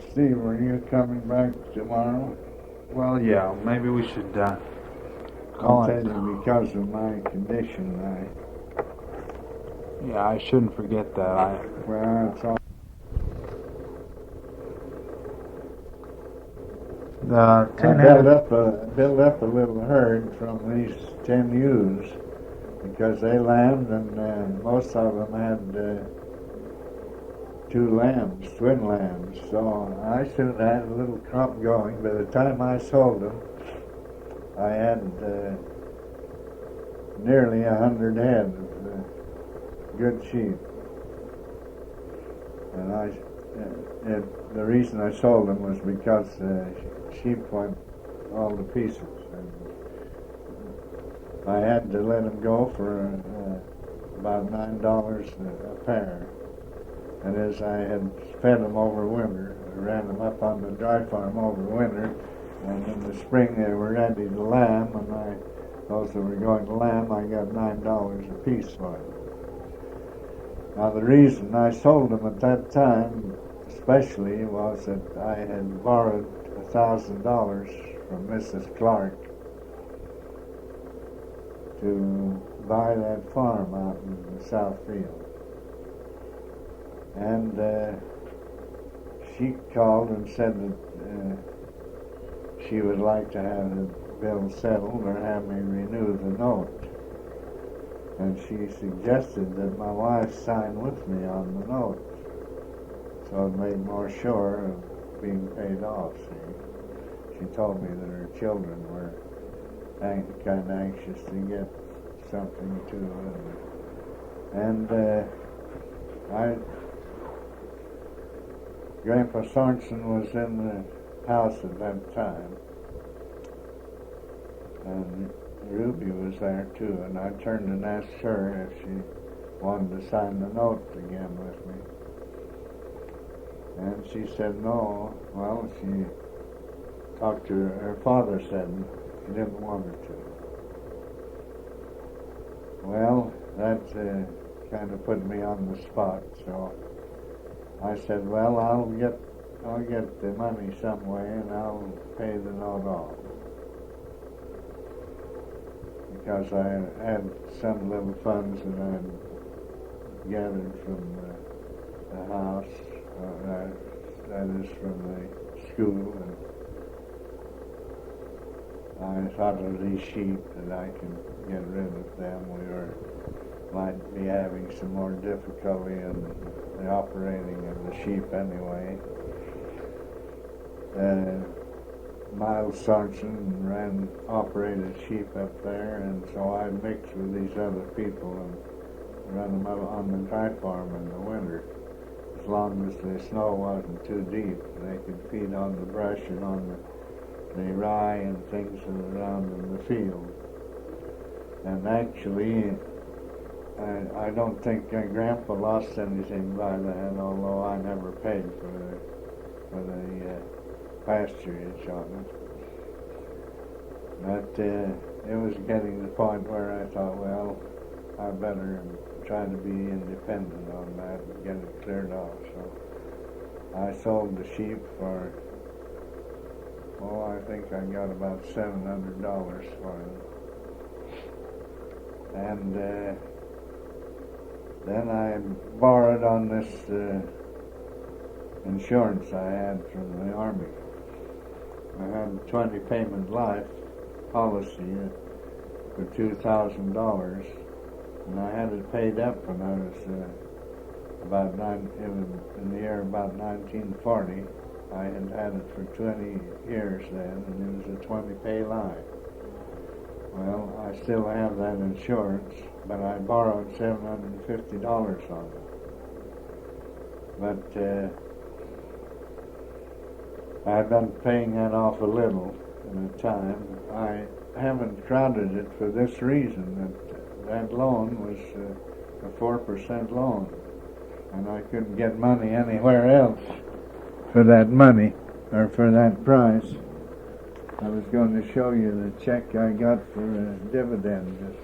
Steve, are you coming back tomorrow? Well, yeah, maybe we should I'll call tell it. you, because of my condition, Yeah, I shouldn't forget that. well, it's all. The I 10 built up a little herd from these 10 ewes because they lambed, and most of them had two lambs, twin lambs. So I soon had a little crop going. By the time I sold them, I had nearly 100 head of good sheep. And the reason I sold them was because sheep went all to pieces. And I had to let them go for about $9 a pair. And as I had fed them over winter, I ran them up on the dry farm over winter, and in the spring they were ready to lamb, and those that were going to lamb, I got $9 a piece for them. Now the reason I sold them at that time, especially, was that I had borrowed $1,000 from Mrs. Clark to buy that farm out in the South Field. And she called and said that she would like to have the bill settled or have me renew the note. And she suggested that my wife sign with me on the note, so it made more sure of being paid off, see. She told me that her children were kind of anxious to get something to it. And Grandpa Sorensen was in the house at that time, and Ruby was there too, and I turned and asked her if she wanted to sign the note again with me. And she said no. Well, she talked to her father, said he didn't want her to. Well, that kind of put me on the spot, so I said, well, I'll get the money some way and I'll pay the note off. Because I had some little funds that I had gathered from the house, that is from the school, and I thought of these sheep that I can get rid of them. Might be having some more difficulty in the operating of the sheep anyway. Miles Sorensen operated sheep up there, and so I mixed with these other people and run them out on the dry farm in the winter. As long as the snow wasn't too deep, they could feed on the brush and on the rye and things that were around in the field. And actually, I don't think Grandpa lost anything by that, although I never paid for the pasturage on it. But it was getting to the point where I thought, well, I better try to be independent on that and get it cleared off. So I sold the sheep for, I think I got about $700 for them. And then I borrowed on this insurance I had from the Army. I had a 20 payment life policy for $2,000, and I had it paid up when I was it was in the year about 1940. I had it for 20 years then, and it was a 20 pay life. Well, I still have that insurance, but I borrowed $750 on it. But I've been paying that off a little at a time. I haven't crowded it for this reason, that loan was a 4% loan, and I couldn't get money anywhere else for that money, or for that price. I was going to show you the check I got for a dividend.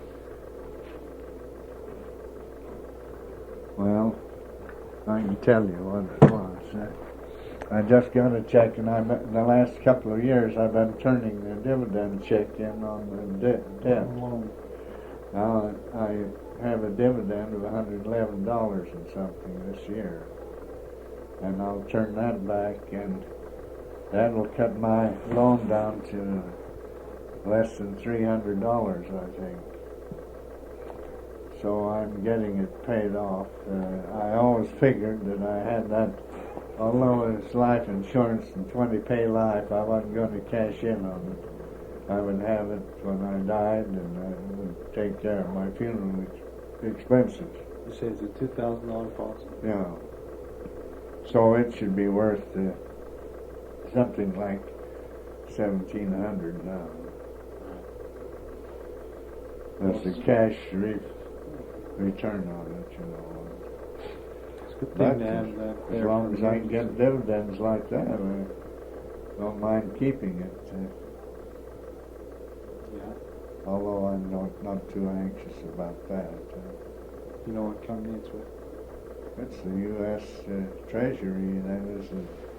Well, I can tell you what it was. I just got a check, and the last couple of years I've been turning the dividend check in on the debt. Now I have a dividend of $111 and something this year, and I'll turn that back, and that will cut my loan down to less than $300, I think. So I'm getting it paid off. I always figured that I had that, although it's life insurance and 20 pay life, I wasn't going to cash in on it. I would have it when I died, and I would take care of my funeral expenses. You say it's a $2,000 policy? Yeah. So it should be worth something like $1,700 now. That's the cash return on it, you know. It's a good thing to have that As there. long as I can get dividends like that, I don't mind keeping it. Yeah. Although I'm not too anxious about that. You know what company it's with? It's the U.S. Treasury.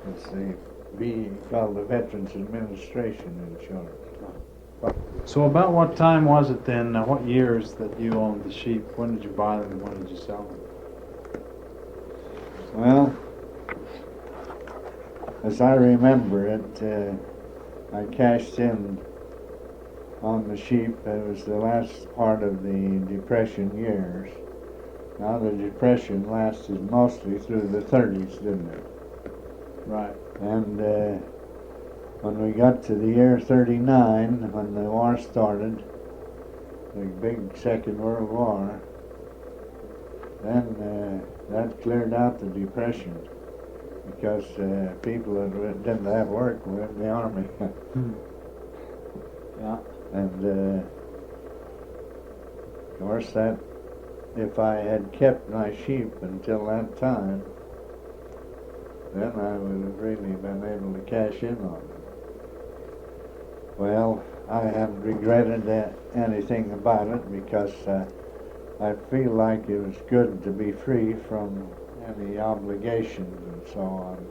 It's the called the Veterans Administration Insurance. So about what time was it then, what years that you owned the sheep? When did you buy them and when did you sell them? Well, as I remember it, I cashed in on the sheep. It was the last part of the Depression years. Now the Depression lasted mostly through the 30s, didn't it? Right. And when we got to the year 39, when the war started, the big Second World War, then that cleared out the Depression, because people that didn't have work were in the army. Yeah. And of course, that if I had kept my sheep until that time, then I would have really been able to cash in on them. Well, I haven't regretted anything about it, because I feel like it was good to be free from any obligations and so on,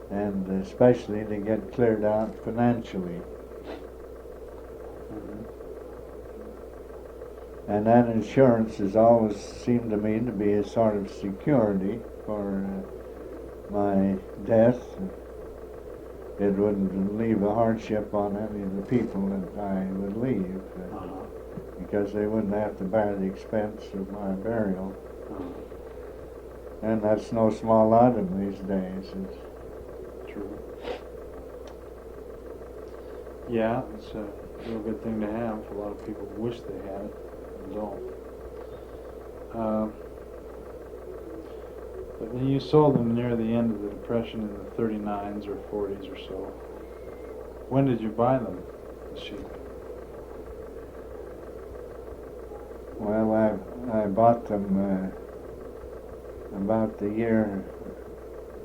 and especially to get cleared out financially. And that insurance has always seemed to me to be a sort of security for my death. It wouldn't leave a hardship on any of the people that I would leave, because they wouldn't have to bear the expense of my burial. And that's no small item these days. It's true. Yeah, it's a real good thing to have. A lot of people wish they had it and don't. But then you sold them near the end of the Depression in the 39s or 40s or so. When did you buy them, the sheep? Well, I bought them about the year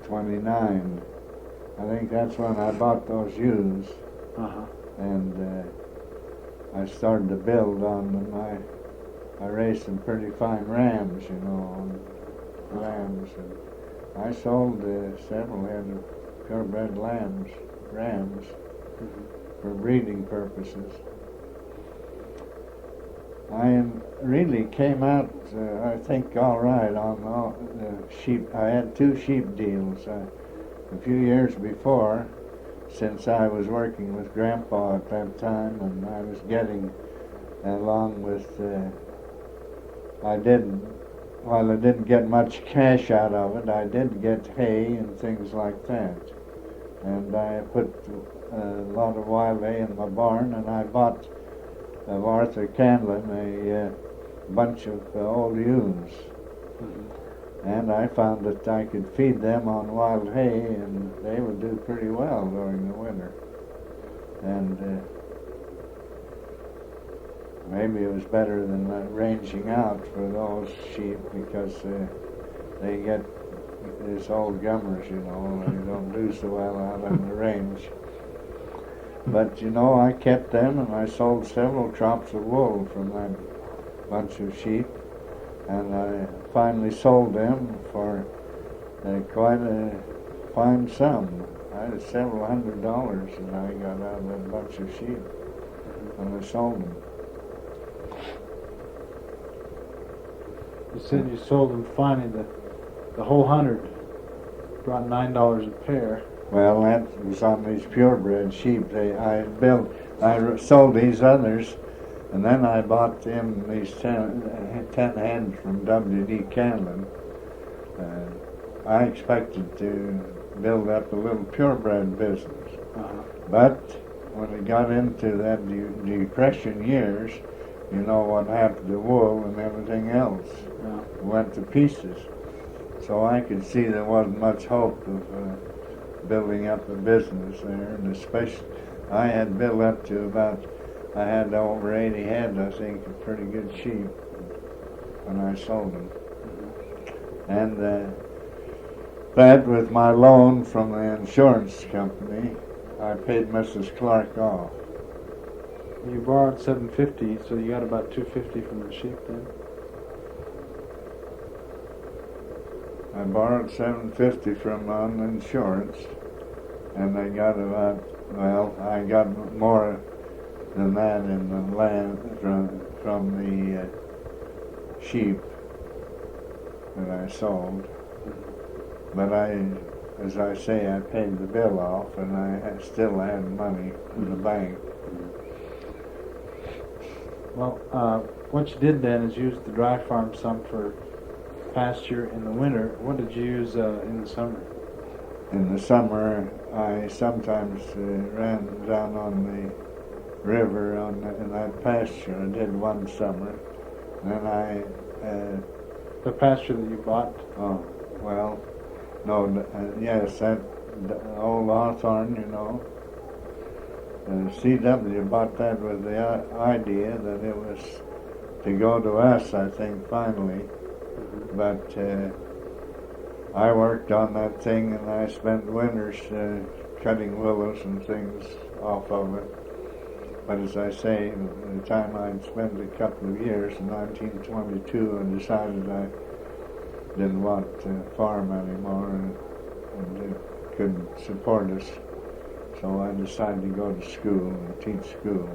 29. I think that's when I bought those ewes. And I started to build on them. I raised some pretty fine rams, you know, lambs, and I sold several head of purebred rams, for breeding purposes. I really came out, I think, all right on all the sheep. I had 2 sheep deals a few years before, since I was working with Grandpa at that time, and I was getting along with, while I didn't get much cash out of it, I did get hay and things like that. And I put a lot of wild hay in my barn, and I bought of Arthur Canlin a bunch of old ewes. And I found that I could feed them on wild hay, and they would do pretty well during the winter. And maybe it was better than ranging out for those sheep, because they get these old gummers, you know, they don't do so well out on the range. But, you know, I kept them, and I sold several crops of wool from that bunch of sheep. And I finally sold them for quite a fine sum. I had several $100s that I got out of that bunch of sheep when I sold them. You said you sold them finally, the whole 100, brought $9 a pair. Well, that was on these purebred sheep. I sold these others, and then I bought them these 10 hens from W.D. Canlon. I expected to build up a little purebred business. But when it got into that depression years, you know what happened to wool and everything else. It went to pieces. So I could see there wasn't much hope of building up a business there, and especially I had built up to I had over 80 head, I think, of pretty good sheep when I sold them. And that with my loan from the insurance company, I paid Mrs. Clark off. You borrowed $750, so you got about $250 from the sheep then? I borrowed $750 from on insurance, and I got I got more than that in the land from the sheep that I sold. But as I say, I paid the bill off, and I still had money in the bank. Well, what you did then is use the dry farm some for pasture in the winter. What did you use in the summer? In the summer, I sometimes ran down on the river in that pasture. I did one summer. Then the pasture that you bought? Oh, well, no, yes, that old Hawthorne, you know. C.W. bought that with the idea that it was to go to us, I think, finally. But I worked on that thing, and I spent winters cutting willows and things off of it. But as I say, the time I'd spent a couple of years, in 1922, I decided I didn't want to farm anymore, and it couldn't support us. So I decided to go to school and teach school.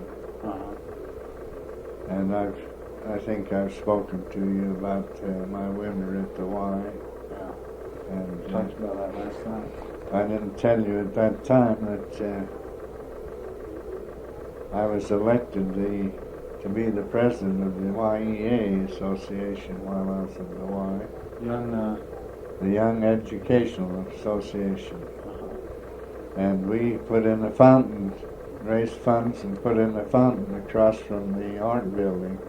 And I think I've spoken to you about my winter at the Y. Yeah. And talked about that last night. I didn't tell you at that time that I was elected to be the president of the YEA Association while I was at the Y. The Young Educational Association. And we put in a fountain, raised funds and put in a fountain across from the art building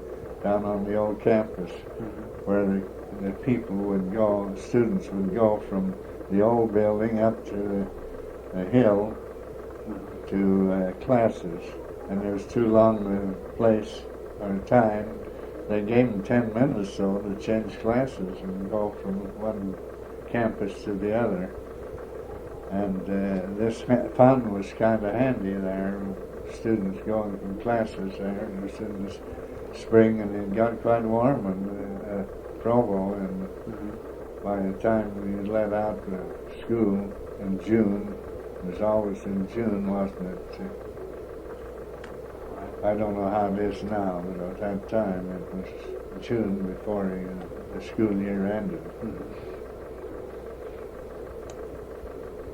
down on the old campus, where the people would go, students would go from the old building up to the hill to classes. And it was too long a place or time. They gave them 10 minutes so to change classes and go from one campus to the other. And this fountain was kind of handy there. Students going from classes there. It was in the spring, and it got quite warm in Provo. And by the time we let out school in June, it was always in June, wasn't it? I don't know how it is now, but at that time it was June before the school year ended.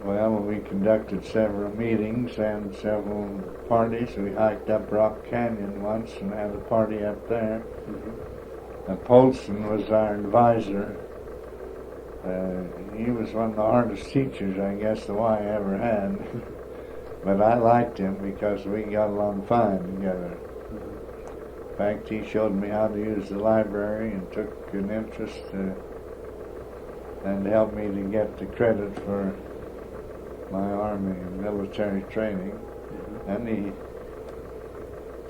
Well, we conducted several meetings and several parties. We hiked up Rock Canyon once and had a party up there. Polson was our advisor. He was one of the hardest teachers, I guess, the Y ever had. But I liked him because we got along fine together. In fact, he showed me how to use the library and took an interest and helped me to get the credit for my Army and military training. And he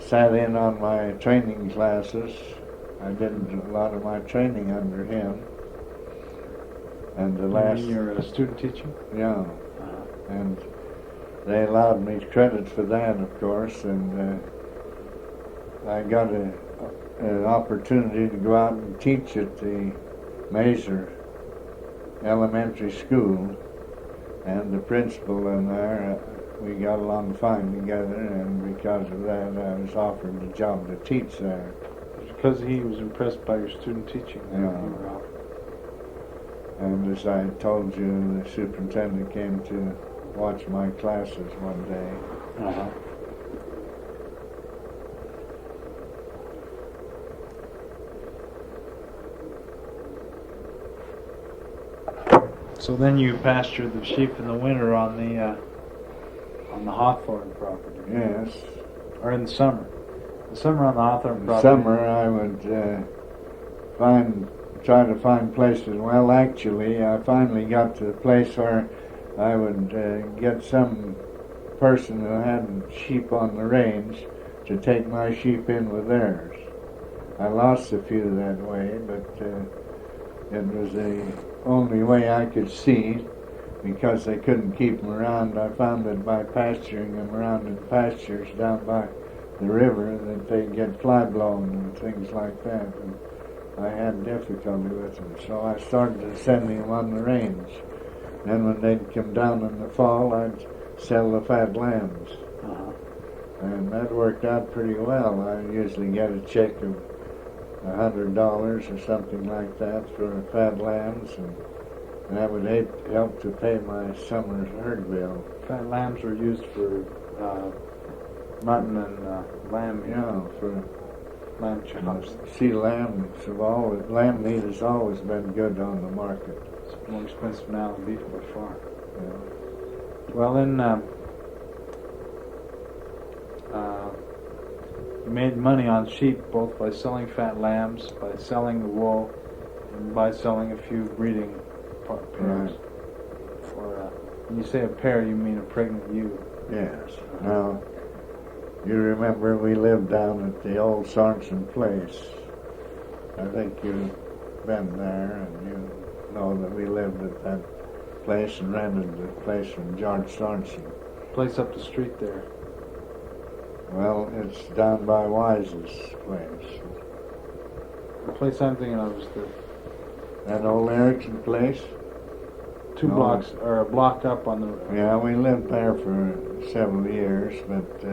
sat in on my training classes. I did a lot of my training under him. And the last... You mean you're a student teacher? Yeah. And they allowed me credit for that, of course, and I got an opportunity to go out and teach at the Mazer Elementary School. And the principal in there, we got along fine together, and because of that, I was offered the job to teach there. Because he was impressed by your student teaching, then Yeah. you were offered. And as I told you, the superintendent came to watch my classes one day. Uh-huh. So then you pastured the sheep in the winter on the Hawthorne property. Yes. Or in the summer. The summer on the Hawthorne In property. summer, I would try to find places. Well, actually, I finally got to a place where I would get some person who had sheep on the range to take my sheep in with theirs. I lost a few that way, but it was the only way I could see, because they couldn't keep them around. I found that by pasturing them around in pastures down by the river, that they'd get fly blown and things like that. And I had difficulty with them, so I started sending them on the range. Then when they'd come down in the fall, I'd sell the fat lambs. Uh-huh. And that worked out pretty well. I usually get a check of $100 or something like that for fat lambs, and that would help to pay my summer's herd bill. Fat lambs were used for mutton and lamb. Yeah, for Lamb chops. see, lamb meat has always been good on the market. It's more expensive now than beef by far. Yeah. Well, then you made money on sheep both by selling fat lambs, by selling the wool, and by selling a few breeding pairs. Right. Or when you say a pair, you mean a pregnant ewe. Yes. Now, you remember we lived down at the old Sorensen place. I think you've been there, and you know that we lived at that place and rented the place from George Sorensen. Place up the street there. Well, it's down by Wise's place. The place I'm thinking of is That old Erickson place? two No. blocks, or a block up on the... Yeah, we lived there for several years, but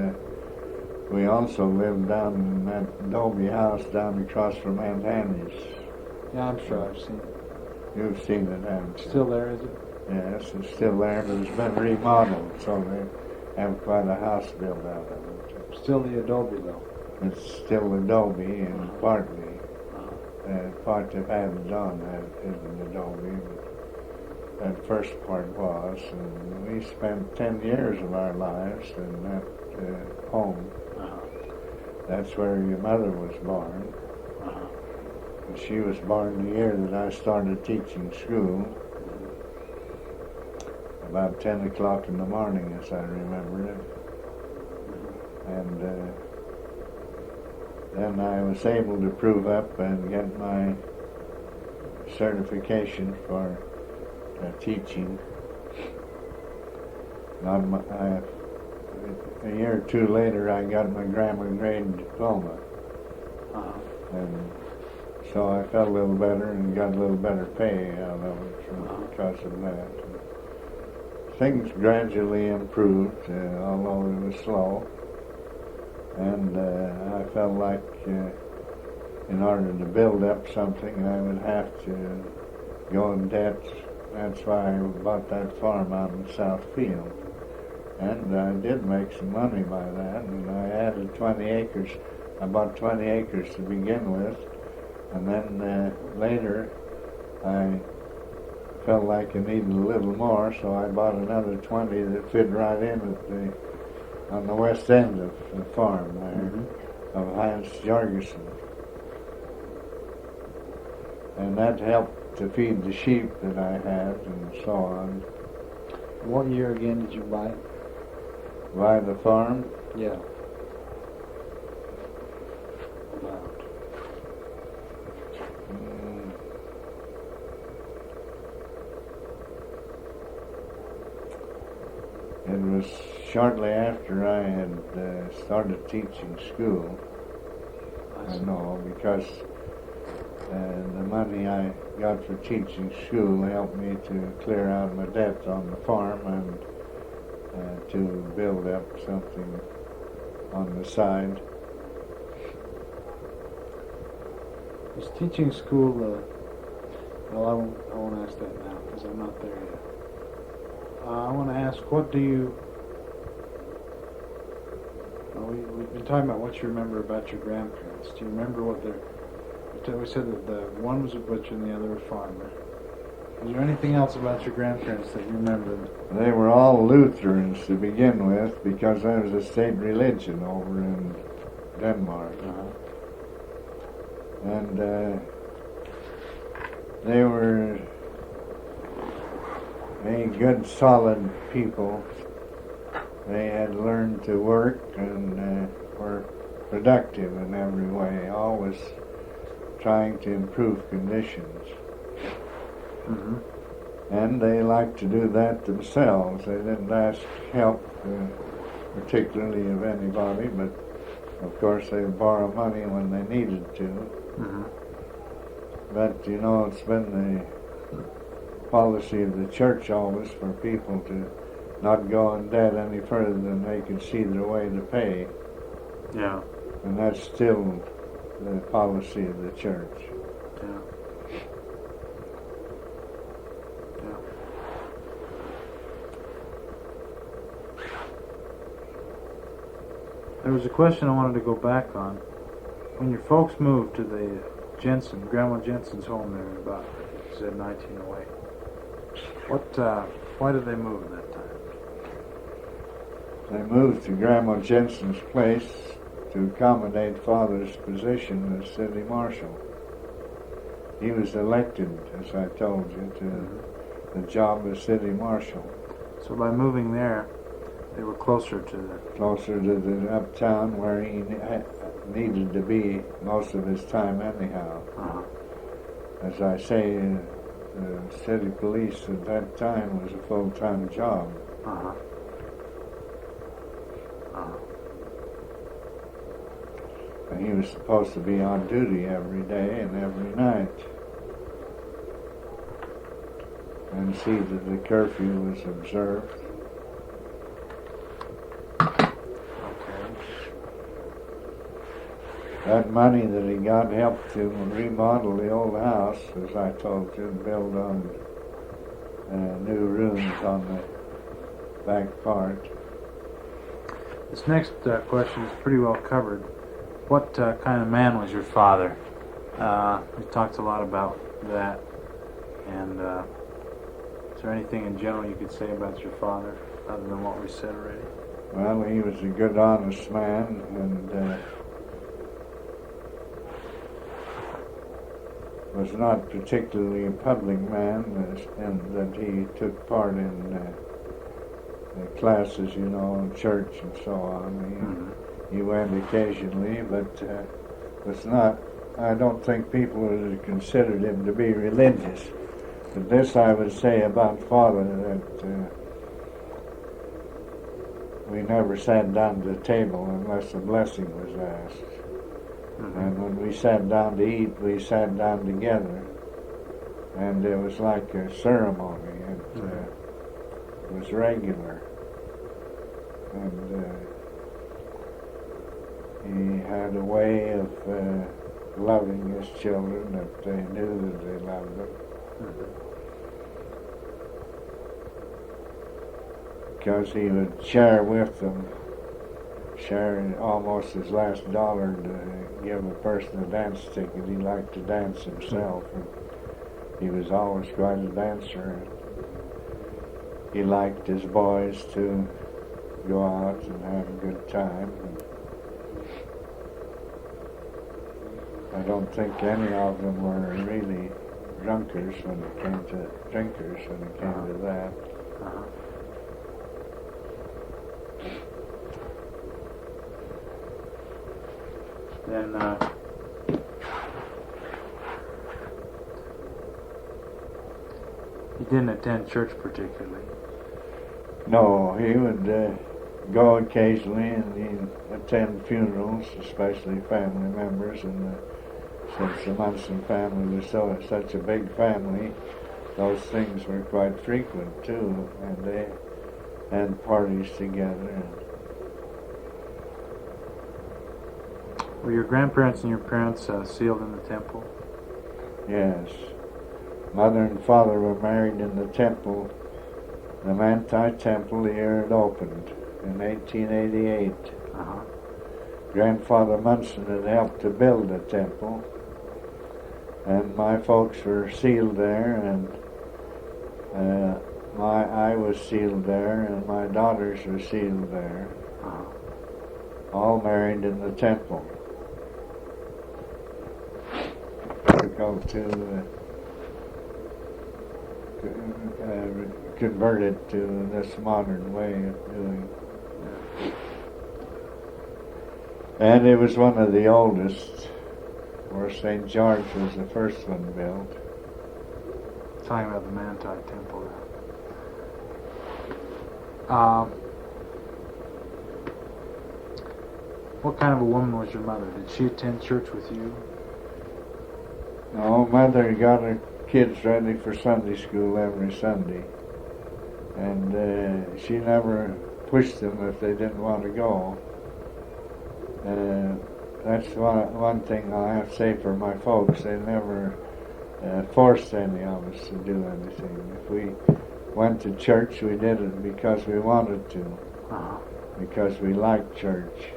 we also lived down in that adobe house down across from Aunt Annie's. Yeah, I'm sure I've seen it. You've seen it, haven't you? Still there, is it? Yes, it's still there, but it's been remodeled, so they have quite a house built out of it. Still the adobe, though. It's still adobe, and partly, part they've added on that isn't adobe, but that first part was, and we spent 10 years of our lives in that home. That's where your mother was born. And she was born the year that I started teaching school, about 10 o'clock in the morning, as I remember it. And then I was able to prove up and get my certification for teaching. A year or two later, I got my grammar grade diploma. And so I felt a little better and got a little better pay out of it because of that. Things gradually improved, although it was slow. And I felt like in order to build up something, I would have to go in debt. That's why I bought that farm out in Southfield. And I did make some money by that, and I added 20 acres. I bought 20 acres to begin with, and then later I felt like I needed a little more, so I bought another 20 that fit right in on the west end of the farm there, of Hans Jorgensen. And that helped to feed the sheep that I had and so on. What year again did you buy it? Buy the farm? Yeah. About. It was shortly after I had started teaching school. I know, because the money I got for teaching school helped me to clear out my debt on the farm and to build up something on the side. Was teaching school, well, I won't ask that now because I'm not there yet. I want to ask, what do you, we've been talking about what you remember about your grandparents. Do you remember what we said that the one was a butcher and the other a farmer. Was there anything else about your grandparents that you remembered? They were all Lutherans to begin with because that was a state religion over in Denmark. And they were good, solid people. They had learned to work and were productive in every way, always trying to improve conditions. And they liked to do that themselves. They didn't ask help particularly of anybody, but of course they would borrow money when they needed to. But you know, it's been the policy of the church always for people to not go in debt any further than they can see their way to pay. Yeah. And that's still the policy of the church. Yeah. There was a question I wanted to go back on. When your folks moved to the Grandma Jensen's home there in about, you said 1908, why did they move at that time? They moved to Grandma Jensen's place to accommodate Father's position as city marshal. He was elected, as I told you, to the job of city marshal. So by moving there, they were closer to the uptown where he needed to be most of his time anyhow. As I say, the city police at that time was a full-time job. And he was supposed to be on duty every day and every night and see that the curfew was observed. That money that he got helped to remodel the old house, as I told you, and build on new rooms on the back part. This next question is pretty well covered. What kind of man was your father? We talked a lot about that. And is there anything in general you could say about your father other than what we said already? Well, he was a good, honest man, and was not particularly a public man, and that he took part in classes, you know, in church and so on. He went occasionally, but was not, I don't think people would have considered him to be religious. But this I would say about Father, that we never sat down to the table unless a blessing was asked. And when we sat down to eat, we sat down together. And it was like a ceremony. It was regular. And he had a way of loving his children, that they knew that they loved them. Because he would share with them, share almost his last dollar to give a person a dance ticket. He liked to dance himself, and he was always quite a dancer. He liked his boys to go out and have a good time. I don't think any of them were really drinkers when it came to that. Then he didn't attend church particularly. No, he would go occasionally, and he'd attend funerals, especially family members, and since the Munson family was such a big family, those things were quite frequent too, and they had parties together. Were your grandparents and your parents sealed in the temple? Yes. Mother and father were married in the temple, the Manti Temple, the year it opened, in 1888. Uh-huh. Grandfather Munson had helped to build the temple, and my folks were sealed there, and I was sealed there, and my daughters were sealed there, all married in the temple. Difficult to convert it to this modern way of doing. And it was one of the oldest, where St. George was the first one built. Talking about the Manti Temple now. What kind of a woman was your mother? Did she attend church with you? No, Mother got her kids ready for Sunday school every Sunday. And she never pushed them if they didn't want to go. That's one thing I have to say for my folks. They never forced any of us to do anything. If we went to church, we did it because we wanted to, because we liked church.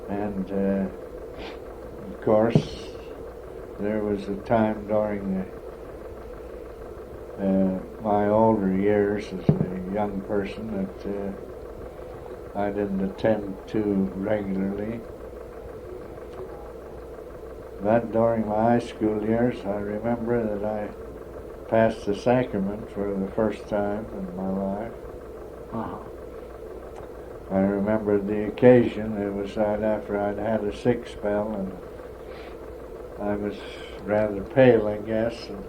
And of course, there was a time during my older years as a young person that I didn't attend to regularly. But during my high school years, I remember that I passed the sacrament for the first time in my life. I remember the occasion. It was right after I'd had a sick spell, and I was rather pale, I guess. And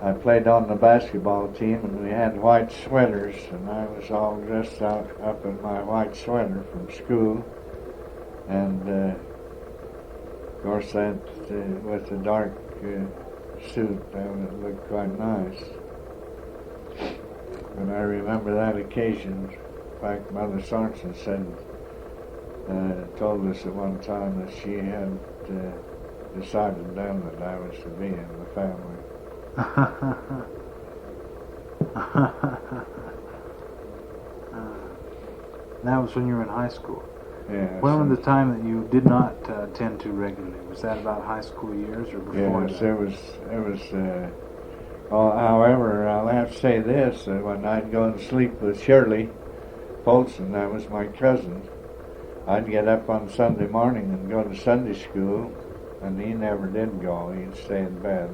I played on the basketball team, and we had white sweaters, and I was all dressed up in my white sweater from school. And of course, that with the dark suit, that would look quite nice. And I remember that occasion. In fact, Mother Sorensen told us at one time that she had decided then that I was to be in the family. That was when you were in high school. Yes. When was the time that you did not attend to regularly? Was that about high school years or before? Yes, it was. However, I'll have to say this: when I'd go and sleep with Shirley Polson, that was my cousin, I'd get up on Sunday morning and go to Sunday school, and he never did go. He'd stay in bed.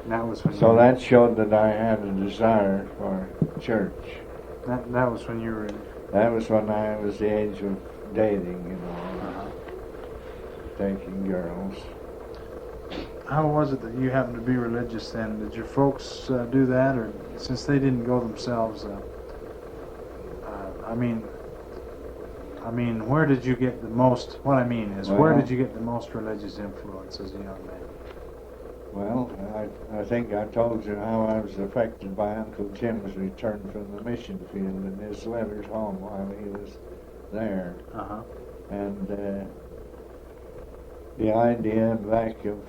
That was when so that showed that I had a desire for church. That was when you were in... That was when I was the age of dating, taking girls. How was it that you happened to be religious then? Did your folks do that, or since they didn't go themselves? I mean, where did you get the most? What I mean is, where did you get the most religious influence as a young man? Well, I think I told you how I was affected by Uncle Jim's return from the mission field and his letters home while he was there. And the idea back of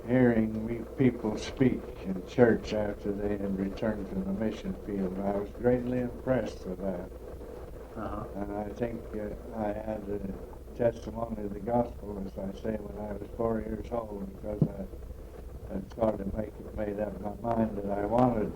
hearing people speak in church after they had returned from the mission field, I was greatly impressed with that. And I think I had a testimony of the gospel, as I say, when I was 4 years old, because I had sort of made up my mind that I wanted